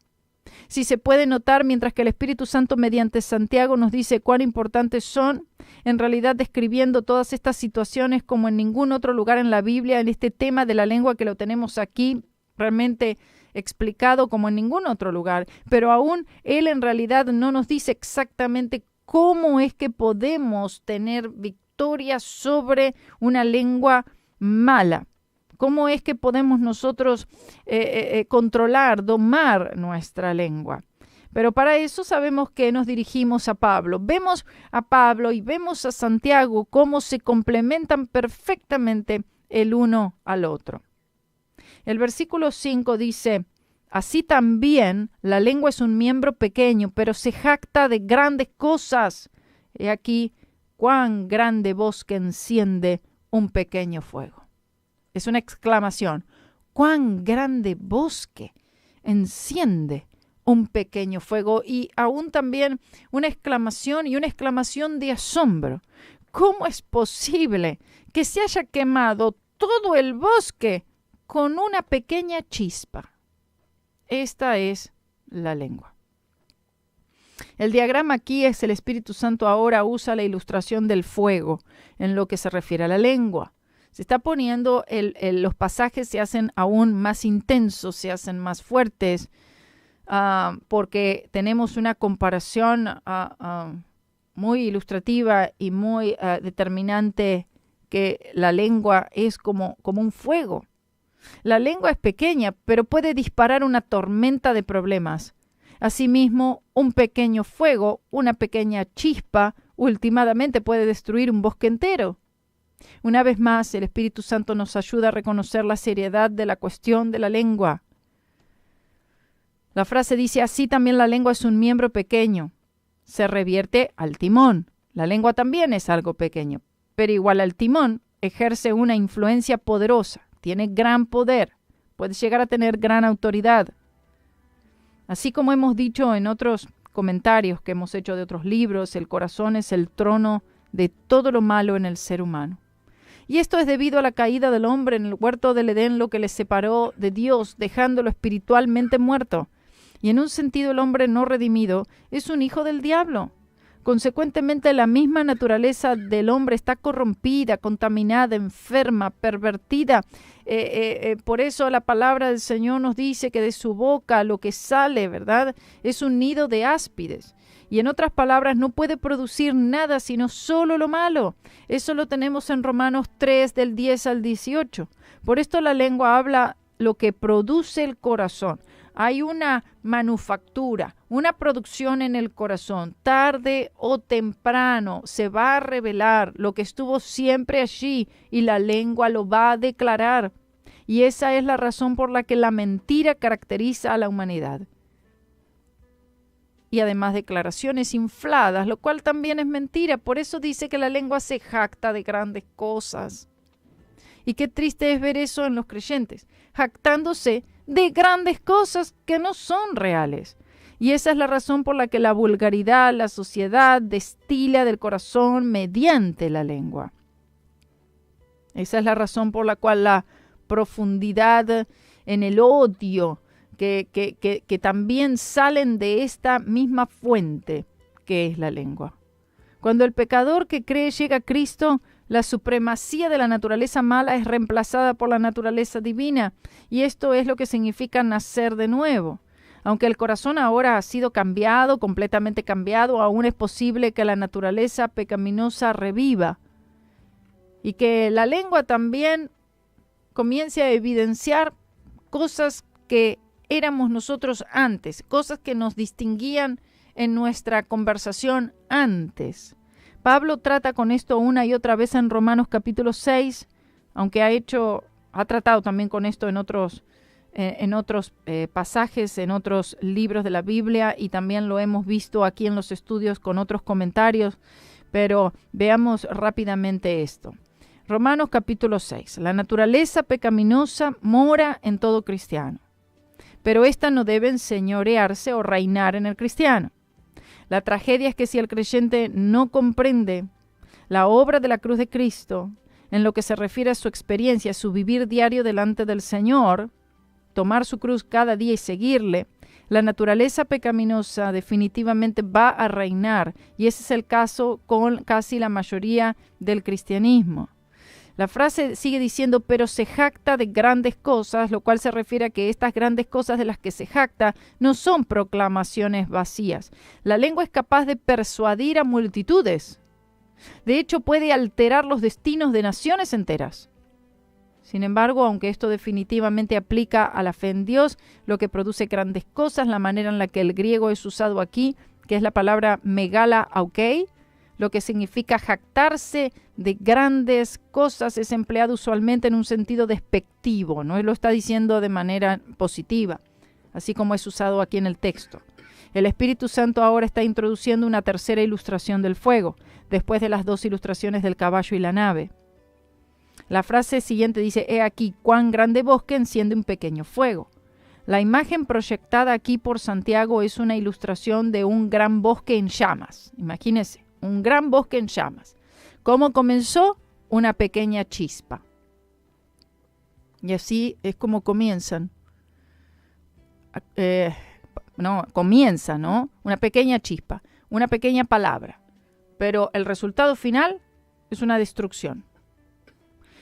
Si se puede notar, mientras que el Espíritu Santo mediante Santiago nos dice cuán importantes son, en realidad describiendo todas estas situaciones como en ningún otro lugar en la Biblia, en este tema de la lengua que lo tenemos aquí realmente explicado como en ningún otro lugar, pero aún Él en realidad no nos dice exactamente cómo es que podemos tener victoria sobre una lengua mala. ¿Cómo es que podemos nosotros controlar, domar nuestra lengua? Pero para eso sabemos que nos dirigimos a Pablo. Vemos a Pablo y vemos a Santiago cómo se complementan perfectamente el uno al otro. El versículo 5 dice: así también la lengua es un miembro pequeño, pero se jacta de grandes cosas. He aquí cuán grande bosque enciende un pequeño fuego. Es una exclamación. Cuán grande bosque enciende un pequeño fuego, y aún también una exclamación y una exclamación de asombro. ¿Cómo es posible que se haya quemado todo el bosque con una pequeña chispa? Esta es la lengua. El diagrama aquí es el Espíritu Santo ahora usa la ilustración del fuego en lo que se refiere a la lengua. Se está poniendo, los pasajes se hacen aún más intensos, se hacen más fuertes, porque tenemos una comparación muy ilustrativa y muy determinante, que la lengua es como un fuego. La lengua es pequeña, pero puede disparar una tormenta de problemas. Asimismo, un pequeño fuego, una pequeña chispa, últimamente puede destruir un bosque entero. Una vez más, el Espíritu Santo nos ayuda a reconocer la seriedad de la cuestión de la lengua. La frase dice: así también la lengua es un miembro pequeño. Se revierte al timón. La lengua también es algo pequeño, pero igual al timón ejerce una influencia poderosa. Tiene gran poder. Puede llegar a tener gran autoridad. Así como hemos dicho en otros comentarios que hemos hecho de otros libros, el corazón es el trono de todo lo malo en el ser humano. Y esto es debido a la caída del hombre en el huerto del Edén, lo que le separó de Dios, dejándolo espiritualmente muerto. Y en un sentido, el hombre no redimido es un hijo del diablo. Consecuentemente, la misma naturaleza del hombre está corrompida, contaminada, enferma, pervertida. Por eso la palabra del Señor nos dice que de su boca lo que sale, ¿verdad?, es un nido de áspides. Y en otras palabras, no puede producir nada sino solo lo malo. Eso lo tenemos en Romanos 3, del 10 al 18. Por esto la lengua habla lo que produce el corazón. Hay una manufactura, una producción en el corazón. Tarde o temprano se va a revelar lo que estuvo siempre allí, y la lengua lo va a declarar. Y esa es la razón por la que la mentira caracteriza a la humanidad. Y además declaraciones infladas, lo cual también es mentira. Por eso dice que la lengua se jacta de grandes cosas. Y qué triste es ver eso en los creyentes, jactándose de grandes cosas que no son reales. Y esa es la razón por la que la vulgaridad, la sociedad destila del corazón mediante la lengua. Esa es la razón por la cual la profundidad en el odio, que también salen de esta misma fuente que es la lengua. Cuando el pecador que cree llega a Cristo, la supremacía de la naturaleza mala es reemplazada por la naturaleza divina, y esto es lo que significa nacer de nuevo. Aunque el corazón ahora ha sido cambiado, completamente cambiado, aún es posible que la naturaleza pecaminosa reviva y que la lengua también comience a evidenciar cosas que éramos nosotros antes, cosas que nos distinguían en nuestra conversación antes. Pablo trata con esto una y otra vez en Romanos capítulo 6, aunque ha tratado también con esto en otros pasajes, en otros libros de la Biblia, y también lo hemos visto aquí en los estudios con otros comentarios, pero veamos rápidamente esto. Romanos capítulo 6. La naturaleza pecaminosa mora en todo cristiano, pero ésta no debe enseñorearse o reinar en el cristiano. La tragedia es que si el creyente no comprende la obra de la cruz de Cristo en lo que se refiere a su experiencia, a su vivir diario delante del Señor, tomar su cruz cada día y seguirle, la naturaleza pecaminosa definitivamente va a reinar, y ese es el caso con casi la mayoría del cristianismo. La frase sigue diciendo, pero se jacta de grandes cosas, lo cual se refiere a que estas grandes cosas de las que se jacta no son proclamaciones vacías. La lengua es capaz de persuadir a multitudes. De hecho, puede alterar los destinos de naciones enteras. Sin embargo, aunque esto definitivamente aplica a la fe en Dios, lo que produce grandes cosas, la manera en la que el griego es usado aquí, que es la palabra megala aukei, lo que significa jactarse de grandes cosas, es empleado usualmente en un sentido despectivo, no él lo está diciendo de manera positiva, así como es usado aquí en el texto. El Espíritu Santo ahora está introduciendo una tercera ilustración del fuego, después de las dos ilustraciones del caballo y la nave. La frase siguiente dice: he aquí cuán grande bosque enciende un pequeño fuego. La imagen proyectada aquí por Santiago es una ilustración de un gran bosque en llamas. Imagínense, un gran bosque en llamas. ¿Cómo comenzó? Una pequeña chispa. Y así es como comienzan. Comienza, ¿no? Una pequeña chispa, una pequeña palabra. Pero el resultado final es una destrucción.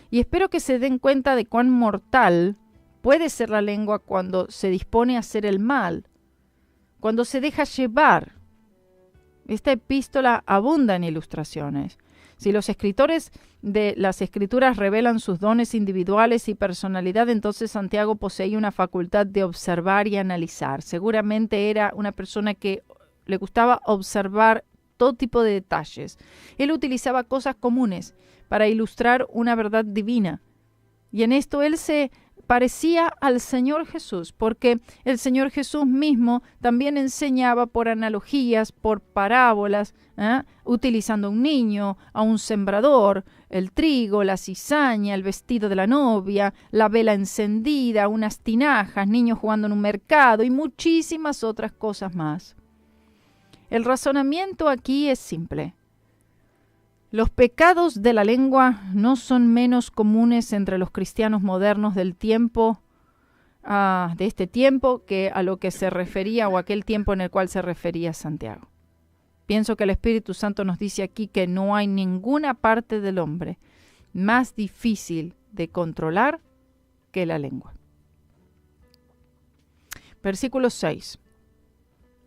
Y espero que se den cuenta de cuán mortal puede ser la lengua cuando se dispone a hacer el mal, cuando se deja llevar. Esta epístola abunda en ilustraciones. Si los escritores de las Escrituras revelan sus dones individuales y personalidad, entonces Santiago poseía una facultad de observar y analizar. Seguramente era una persona que le gustaba observar todo tipo de detalles. Él utilizaba cosas comunes para ilustrar una verdad divina. Y en esto él se parecía al Señor Jesús, porque el Señor Jesús mismo también enseñaba por analogías, por parábolas, utilizando a un niño, a un sembrador, el trigo, la cizaña, el vestido de la novia, la vela encendida, unas tinajas, niños jugando en un mercado y muchísimas otras cosas más. El razonamiento aquí es simple. Los pecados de la lengua no son menos comunes entre los cristianos modernos del tiempo, de este tiempo, que a lo que se refería o aquel tiempo en el cual se refería Santiago. Pienso que el Espíritu Santo nos dice aquí que no hay ninguna parte del hombre más difícil de controlar que la lengua. Versículo 6.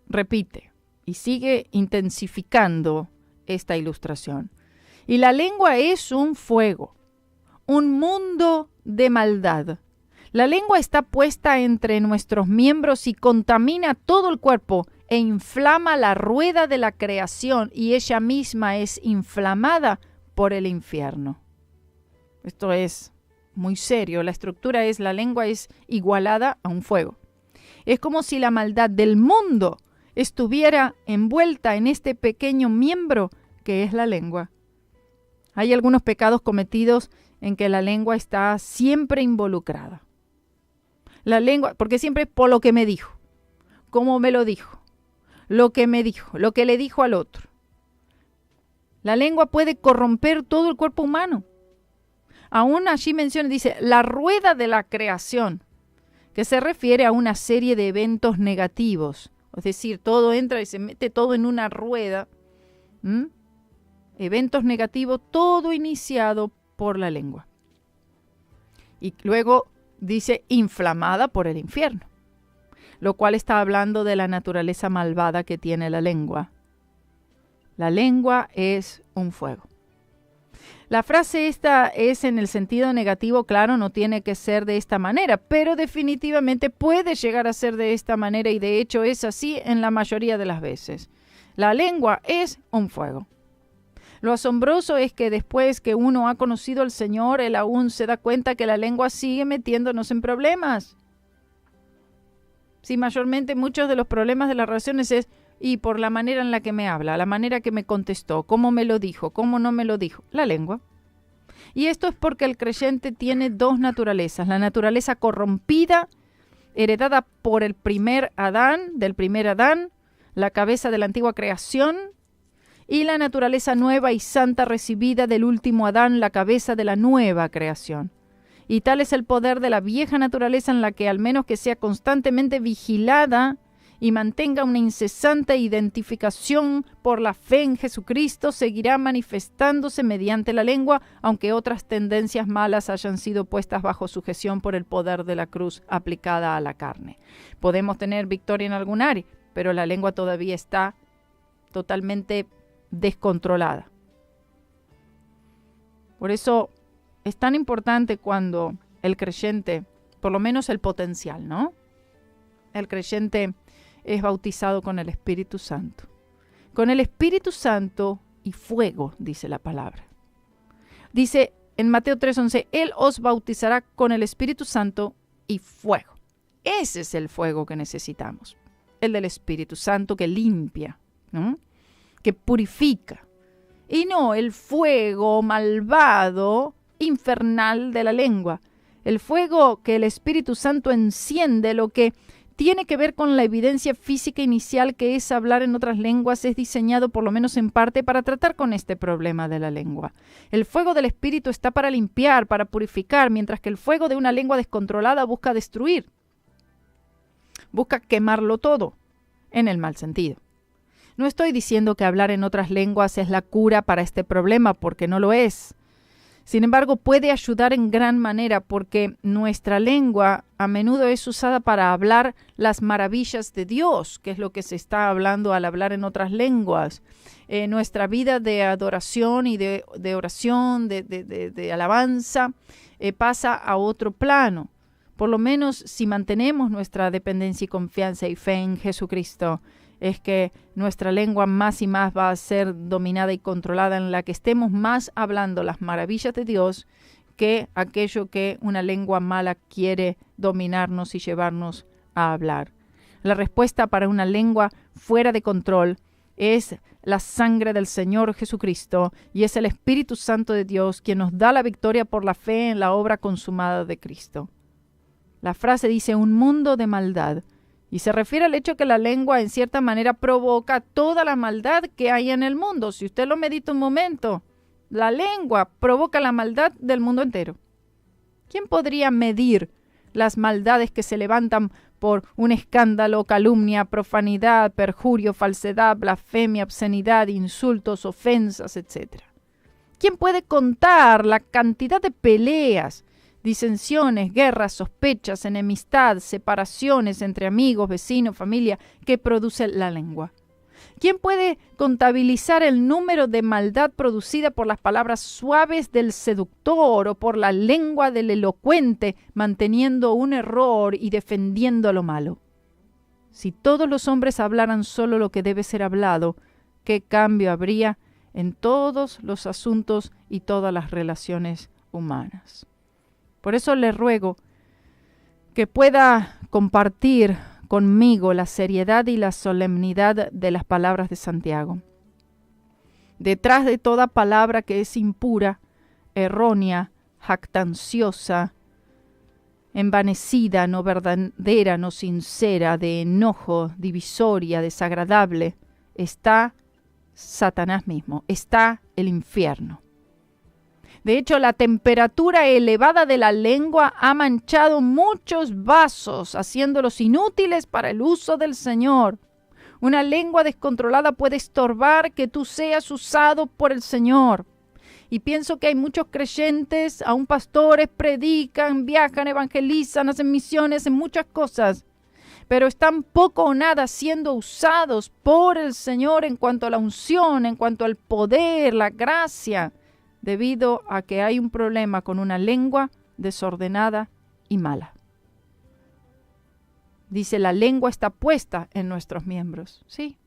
Repite y sigue intensificando esta ilustración. Y la lengua es un fuego, un mundo de maldad. La lengua está puesta entre nuestros miembros y contamina todo el cuerpo e inflama la rueda de la creación, y ella misma es inflamada por el infierno. Esto es muy serio. La estructura es: la lengua es igualada a un fuego. Es como si la maldad del mundo estuviera envuelta en este pequeño miembro que es la lengua. Hay algunos pecados cometidos en que la lengua está siempre involucrada. La lengua, porque siempre es por lo que me dijo, cómo me lo dijo, lo que me dijo, lo que le dijo al otro. La lengua puede corromper todo el cuerpo humano. Aún allí menciona, dice, la rueda de la creación, que se refiere a una serie de eventos negativos. Es decir, todo entra y se mete todo en una rueda. Eventos negativos, todo iniciado por la lengua. Y luego dice inflamada por el infierno, lo cual está hablando de la naturaleza malvada que tiene la lengua. La lengua es un fuego. La frase esta es en el sentido negativo, claro, no tiene que ser de esta manera, pero definitivamente puede llegar a ser de esta manera, y de hecho es así en la mayoría de las veces. La lengua es un fuego. Lo asombroso es que después que uno ha conocido al Señor, él aún se da cuenta que la lengua sigue metiéndonos en problemas. Sí, mayormente muchos de los problemas de las relaciones es por la manera en la que me habla, la manera que me contestó, cómo me lo dijo, cómo no me lo dijo, la lengua. Y esto es porque el creyente tiene dos naturalezas: la naturaleza corrompida, heredada por el primer Adán, la cabeza de la antigua creación, y la naturaleza nueva y santa recibida del último Adán, la cabeza de la nueva creación. Y tal es el poder de la vieja naturaleza, en la que, al menos que sea constantemente vigilada y mantenga una incesante identificación por la fe en Jesucristo, seguirá manifestándose mediante la lengua, aunque otras tendencias malas hayan sido puestas bajo sujeción por el poder de la cruz aplicada a la carne. Podemos tener victoria en algún área, pero la lengua todavía está totalmente descontrolada. Por eso es tan importante cuando el creyente, por lo menos el potencial, ¿no? El creyente es bautizado con el Espíritu Santo. Con el Espíritu Santo y fuego, dice la palabra. Dice en Mateo 3:11, Él os bautizará con el Espíritu Santo y fuego. Ese es el fuego que necesitamos. El del Espíritu Santo que limpia, ¿no? Que purifica. Y no el fuego malvado, infernal de la lengua. El fuego que el Espíritu Santo enciende, lo que tiene que ver con la evidencia física inicial que es hablar en otras lenguas, es diseñado por lo menos en parte para tratar con este problema de la lengua. El fuego del Espíritu está para limpiar, para purificar, mientras que el fuego de una lengua descontrolada busca destruir. Busca quemarlo todo, en el mal sentido. No estoy diciendo que hablar en otras lenguas es la cura para este problema, porque no lo es. Sin embargo, puede ayudar en gran manera porque nuestra lengua a menudo es usada para hablar las maravillas de Dios, que es lo que se está hablando al hablar en otras lenguas. Nuestra vida de adoración y de oración, de alabanza, pasa a otro plano. Por lo menos si mantenemos nuestra dependencia y confianza y fe en Jesucristo, es que nuestra lengua más y más va a ser dominada y controlada, en la que estemos más hablando las maravillas de Dios que aquello que una lengua mala quiere dominarnos y llevarnos a hablar. La respuesta para una lengua fuera de control es la sangre del Señor Jesucristo y es el Espíritu Santo de Dios quien nos da la victoria por la fe en la obra consumada de Cristo. La frase dice un mundo de maldad. Y se refiere al hecho que la lengua en cierta manera provoca toda la maldad que hay en el mundo. Si usted lo medita un momento, la lengua provoca la maldad del mundo entero. ¿Quién podría medir las maldades que se levantan por un escándalo, calumnia, profanidad, perjurio, falsedad, blasfemia, obscenidad, insultos, ofensas, etc.? ¿Quién puede contar la cantidad de peleas, disensiones, guerras, sospechas, enemistad, separaciones entre amigos, vecinos, familia, que produce la lengua? ¿Quién puede contabilizar el número de maldad producida por las palabras suaves del seductor o por la lengua del elocuente, manteniendo un error y defendiendo lo malo? Si todos los hombres hablaran solo lo que debe ser hablado, ¿qué cambio habría en todos los asuntos y todas las relaciones humanas? Por eso le ruego que pueda compartir conmigo la seriedad y la solemnidad de las palabras de Santiago. Detrás de toda palabra que es impura, errónea, jactanciosa, envanecida, no verdadera, no sincera, de enojo, divisoria, desagradable, está Satanás mismo, está el infierno. De hecho, la temperatura elevada de la lengua ha manchado muchos vasos, haciéndolos inútiles para el uso del Señor. Una lengua descontrolada puede estorbar que tú seas usado por el Señor. Y pienso que hay muchos creyentes, aún pastores, predican, viajan, evangelizan, hacen misiones, en muchas cosas, pero están poco o nada siendo usados por el Señor en cuanto a la unción, en cuanto al poder, la gracia, debido a que hay un problema con una lengua desordenada y mala. Dice, la lengua está puesta en nuestros miembros. Sí.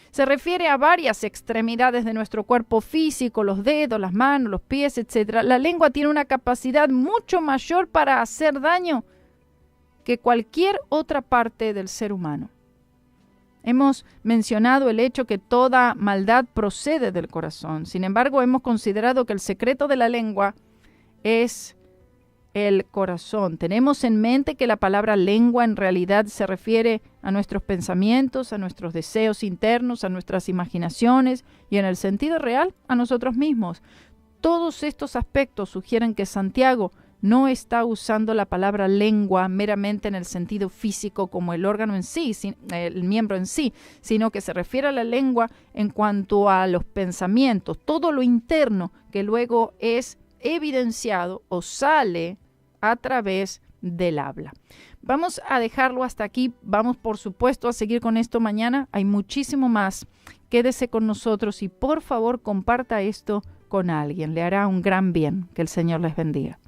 Se refiere a varias extremidades de nuestro cuerpo físico, los dedos, las manos, los pies, etc. La lengua tiene una capacidad mucho mayor para hacer daño que cualquier otra parte del ser humano. Hemos mencionado el hecho que toda maldad procede del corazón. Sin embargo, hemos considerado que el secreto de la lengua es el corazón. Tenemos en mente que la palabra lengua en realidad se refiere a nuestros pensamientos, a nuestros deseos internos, a nuestras imaginaciones y en el sentido real a nosotros mismos. Todos estos aspectos sugieren que Santiago no está usando la palabra lengua meramente en el sentido físico como el órgano en sí, el miembro en sí, sino que se refiere a la lengua en cuanto a los pensamientos, todo lo interno que luego es evidenciado o sale a través del habla. Vamos a dejarlo hasta aquí. Vamos, por supuesto, a seguir con esto mañana. Hay muchísimo más. Quédese con nosotros y por favor comparta esto con alguien. Le hará un gran bien. Que el Señor les bendiga.